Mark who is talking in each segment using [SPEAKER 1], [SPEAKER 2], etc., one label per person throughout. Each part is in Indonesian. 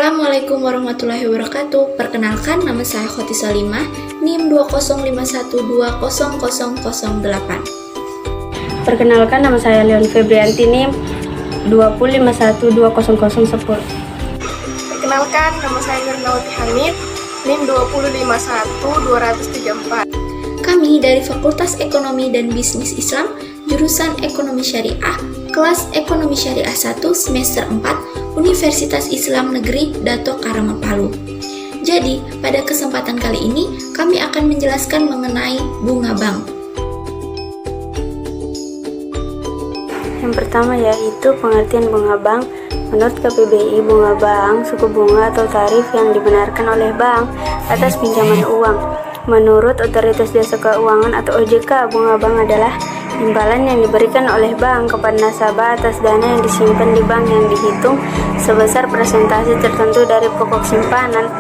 [SPEAKER 1] Assalamualaikum warahmatullahi wabarakatuh. Perkenalkan, nama saya Khoti Salimah, NIM 205120008.
[SPEAKER 2] Perkenalkan, nama saya Leon Febrianti, NIM 205120010.
[SPEAKER 3] Perkenalkan, nama saya Nurnawati Hamid, NIM 2051234.
[SPEAKER 1] Kami dari Fakultas Ekonomi dan Bisnis Islam, jurusan Ekonomi Syariah, kelas Ekonomi Syariah 1 semester 4, Universitas Islam Negeri Dato Karama Palu. Jadi, pada kesempatan kali ini, kami akan menjelaskan mengenai bunga bank.
[SPEAKER 2] Yang pertama yaitu pengertian bunga bank. Menurut KPBI, bunga bank, suku bunga atau tarif yang dibenarkan oleh bank atas pinjaman uang. Menurut Otoritas Jasa Keuangan atau OJK, bunga bank adalah imbalan yang diberikan oleh bank kepada nasabah atas dana yang disimpan di bank yang dihitung sebesar persentase tertentu dari pokok simpanan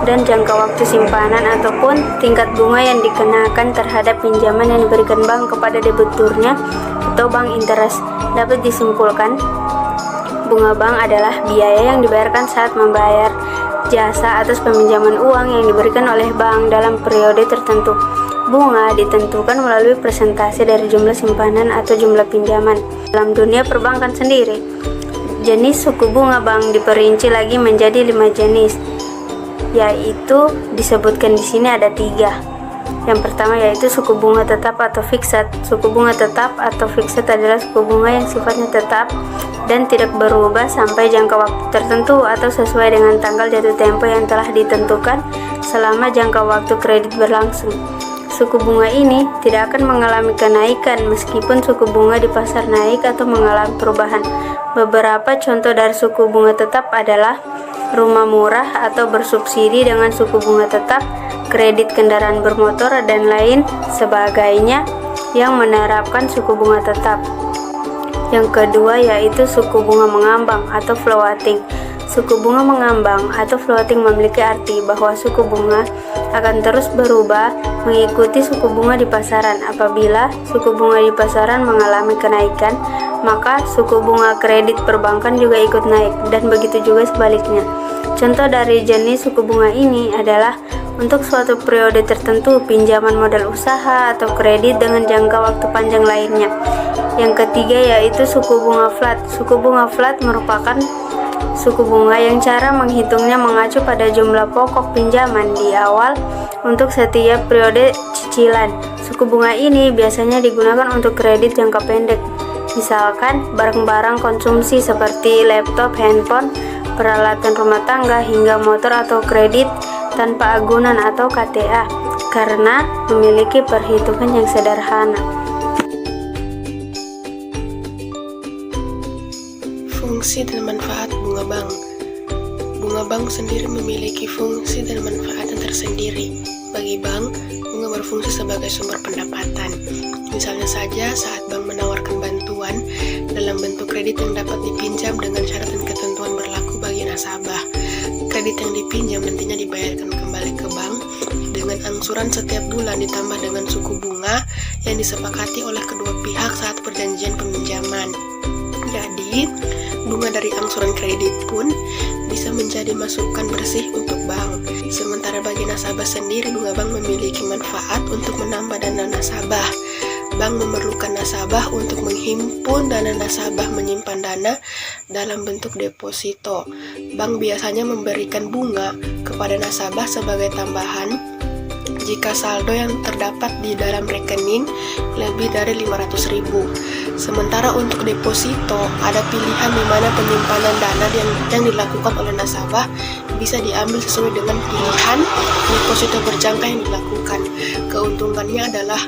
[SPEAKER 2] dan jangka waktu simpanan ataupun tingkat bunga yang dikenakan terhadap pinjaman yang diberikan bank kepada debiturnya atau bank interest. Dapat disimpulkan, bunga bank adalah biaya yang dibayarkan saat membayar jasa atas peminjaman uang yang diberikan oleh bank dalam periode tertentu. Bunga ditentukan melalui persentase dari jumlah simpanan atau jumlah pinjaman. Dalam dunia perbankan sendiri, jenis suku bunga bank diperinci lagi menjadi 5 jenis, yaitu disebutkan di sini ada 3. Yang pertama yaitu suku bunga tetap atau fiksat. Suku bunga tetap atau fiksat adalah suku bunga yang sifatnya tetap dan tidak berubah sampai jangka waktu tertentu atau sesuai dengan tanggal jatuh tempo yang telah ditentukan selama jangka waktu kredit berlangsung. Suku bunga ini tidak akan mengalami kenaikan meskipun suku bunga di pasar naik atau mengalami perubahan. Beberapa contoh dari suku bunga tetap adalah rumah murah atau bersubsidi dengan suku bunga tetap, kredit kendaraan bermotor, dan lain sebagainya yang menerapkan suku bunga tetap. Yang kedua yaitu suku bunga mengambang atau floating. Suku bunga mengambang atau floating memiliki arti bahwa suku bunga akan terus berubah mengikuti suku bunga di pasaran. Apabila suku bunga di pasaran mengalami kenaikan, maka suku bunga kredit perbankan juga ikut naik, dan begitu juga sebaliknya. Contoh dari jenis suku bunga ini adalah untuk suatu periode tertentu, pinjaman modal usaha atau kredit dengan jangka waktu panjang lainnya. Yang ketiga yaitu suku bunga flat. Suku bunga flat merupakan suku bunga yang cara menghitungnya mengacu pada jumlah pokok pinjaman di awal untuk setiap periode cicilan. Suku bunga ini biasanya digunakan untuk kredit jangka pendek, misalkan barang-barang konsumsi seperti laptop, handphone, peralatan rumah tangga, hingga motor, atau kredit tanpa agunan atau KTA, karena memiliki perhitungan yang sederhana.
[SPEAKER 3] Fungsi dan manfaat bunga bank. Bunga bank sendiri memiliki fungsi dan manfaat yang tersendiri. Bagi bank, bunga berfungsi sebagai sumber pendapatan. Misalnya saja saat bank menawarkan bantuan dalam bentuk kredit yang dapat dipinjam dengan syarat dan ketentuan berlaku bagi nasabah. Kredit yang dipinjam nantinya dibayarkan kembali ke bank dengan angsuran setiap bulan ditambah dengan suku bunga yang disepakati oleh kedua pihak saat perjanjian peminjaman. Jadi, bunga dari angsuran kredit pun bisa menjadi masukan bersih untuk bank. Sementara bagi nasabah sendiri, bunga bank memiliki manfaat untuk menambah dana nasabah. Bank memerlukan nasabah untuk menghimpun dana nasabah menyimpan dana dalam bentuk deposito. Bank biasanya memberikan bunga kepada nasabah sebagai tambahan jika saldo yang terdapat di dalam rekening lebih dari 500.000. Sementara untuk deposito, ada pilihan di mana penyimpanan dana yang dilakukan oleh nasabah bisa diambil sesuai dengan pilihan deposito berjangka yang dilakukan. Keuntungannya adalah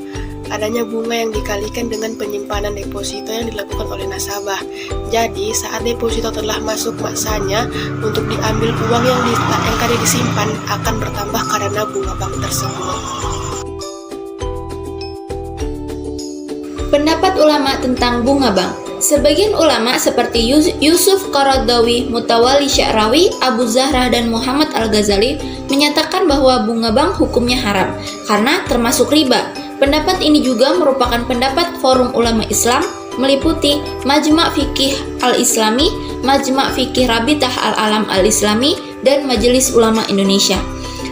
[SPEAKER 3] adanya bunga yang dikalikan dengan penyimpanan deposito yang dilakukan oleh nasabah. Jadi, saat deposito telah masuk masanya untuk diambil uang yang tadi disimpan akan bertambah karena bunga bank tersebut.
[SPEAKER 1] Pendapat ulama tentang bunga bank. Sebagian ulama seperti Yusuf Qaradawi, Mutawalli Sya'rawi, Abu Zahrah, dan Muhammad Al-Ghazali menyatakan bahwa bunga bank hukumnya haram karena termasuk riba. Pendapat ini juga merupakan pendapat Forum Ulama Islam, meliputi Majma' Fiqih Al-Islami, Majma' Fiqih Rabitah Al-Alam Al-Islami, dan Majelis Ulama Indonesia.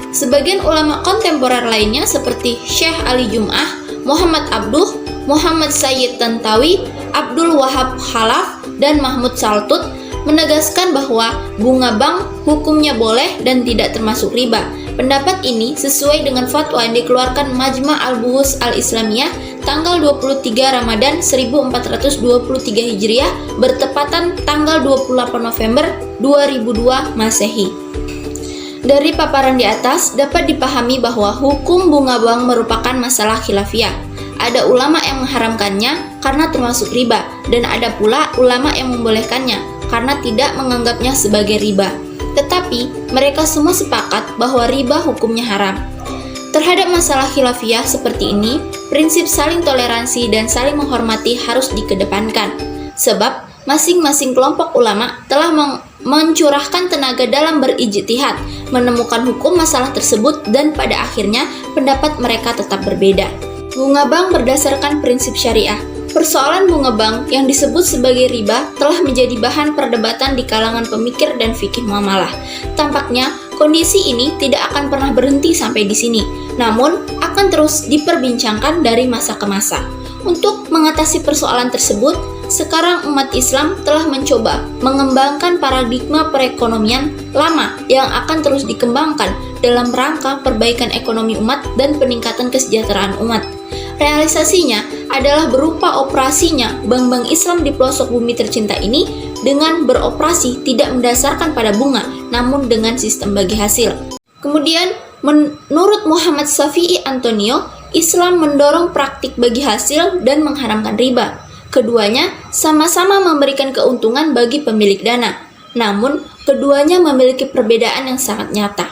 [SPEAKER 1] Sebagian ulama kontemporer lainnya seperti Syekh Ali Jum'ah, Muhammad Abduh, Muhammad Sayyid Tantawi, Abdul Wahab Khalaf, dan Mahmud Saltut menegaskan bahwa bunga bank hukumnya boleh dan tidak termasuk riba. Pendapat ini sesuai dengan fatwa yang dikeluarkan Majma' Al-Buhus Al-Islamiyah tanggal 23 Ramadan 1423 Hijriah bertepatan tanggal 28 November 2002 Masehi. Dari paparan di atas dapat dipahami bahwa hukum bunga bank merupakan masalah khilafiyah. Ada ulama yang mengharamkannya karena termasuk riba, dan ada pula ulama yang membolehkannya karena tidak menganggapnya sebagai riba. Tetapi mereka semua sepakat bahwa riba hukumnya haram. Terhadap masalah khilafiyah seperti ini, prinsip saling toleransi dan saling menghormati harus dikedepankan. Sebab masing-masing kelompok ulama telah mencurahkan tenaga dalam berijtihad, menemukan hukum masalah tersebut, dan pada akhirnya pendapat mereka tetap berbeda. Bunga bank berdasarkan prinsip syariah. Persoalan bunga bank yang disebut sebagai riba telah menjadi bahan perdebatan di kalangan pemikir dan fikih muamalah. Tampaknya kondisi ini tidak akan pernah berhenti sampai di sini, namun akan terus diperbincangkan dari masa ke masa. Untuk mengatasi persoalan tersebut, sekarang umat Islam telah mencoba mengembangkan paradigma perekonomian lama yang akan terus dikembangkan dalam rangka perbaikan ekonomi umat dan peningkatan kesejahteraan umat. Realisasinya adalah berupa operasinya bank-bank Islam di pelosok bumi tercinta ini dengan beroperasi tidak mendasarkan pada bunga, namun dengan sistem bagi hasil. Kemudian, menurut Muhammad Syafi'i Antonio, Islam mendorong praktik bagi hasil dan mengharamkan riba. Keduanya sama-sama memberikan keuntungan bagi pemilik dana, namun keduanya memiliki perbedaan yang sangat nyata.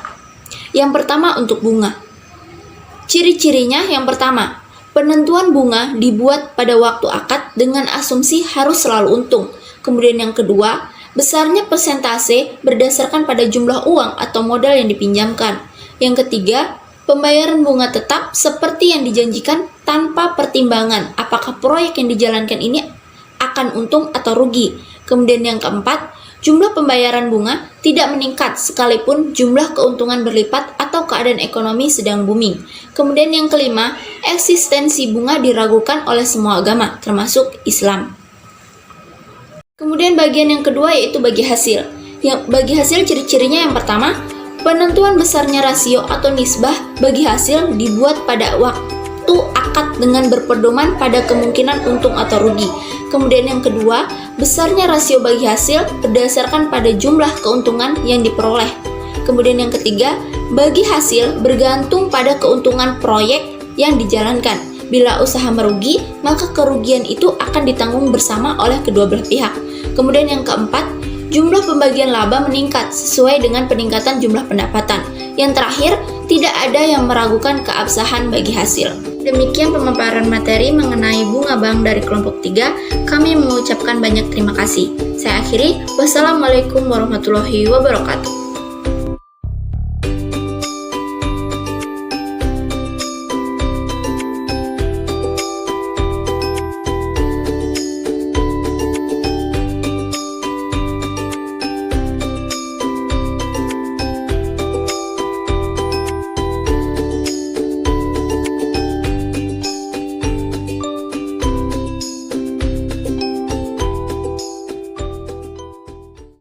[SPEAKER 1] Yang pertama untuk bunga. Ciri-cirinya yang pertama, penentuan bunga dibuat pada waktu akad dengan asumsi harus selalu untung. Kemudian yang kedua, besarnya persentase berdasarkan pada jumlah uang atau modal yang dipinjamkan. Yang ketiga, pembayaran bunga tetap seperti yang dijanjikan tanpa pertimbangan apakah proyek yang dijalankan ini akan untung atau rugi. Kemudian yang keempat, jumlah pembayaran bunga tidak meningkat sekalipun jumlah keuntungan berlipat atau keadaan ekonomi sedang booming. Kemudian yang kelima, eksistensi bunga diragukan oleh semua agama, termasuk Islam. Kemudian bagian yang kedua yaitu bagi hasil. Yang bagi hasil ciri-cirinya yang pertama, penentuan besarnya rasio atau nisbah bagi hasil dibuat pada waktu akad dengan berpedoman pada kemungkinan untung atau rugi. Kemudian yang kedua, besarnya rasio bagi hasil berdasarkan pada jumlah keuntungan yang diperoleh. Kemudian yang ketiga, bagi hasil bergantung pada keuntungan proyek yang dijalankan. Bila usaha merugi, maka kerugian itu akan ditanggung bersama oleh kedua belah pihak. Kemudian yang keempat, jumlah pembagian laba meningkat sesuai dengan peningkatan jumlah pendapatan. Yang terakhir, tidak ada yang meragukan keabsahan bagi hasil. Demikian pemaparan materi mengenai bunga bank dari kelompok 3. Kami mengucapkan banyak terima kasih. Saya akhiri, wassalamualaikum warahmatullahi wabarakatuh.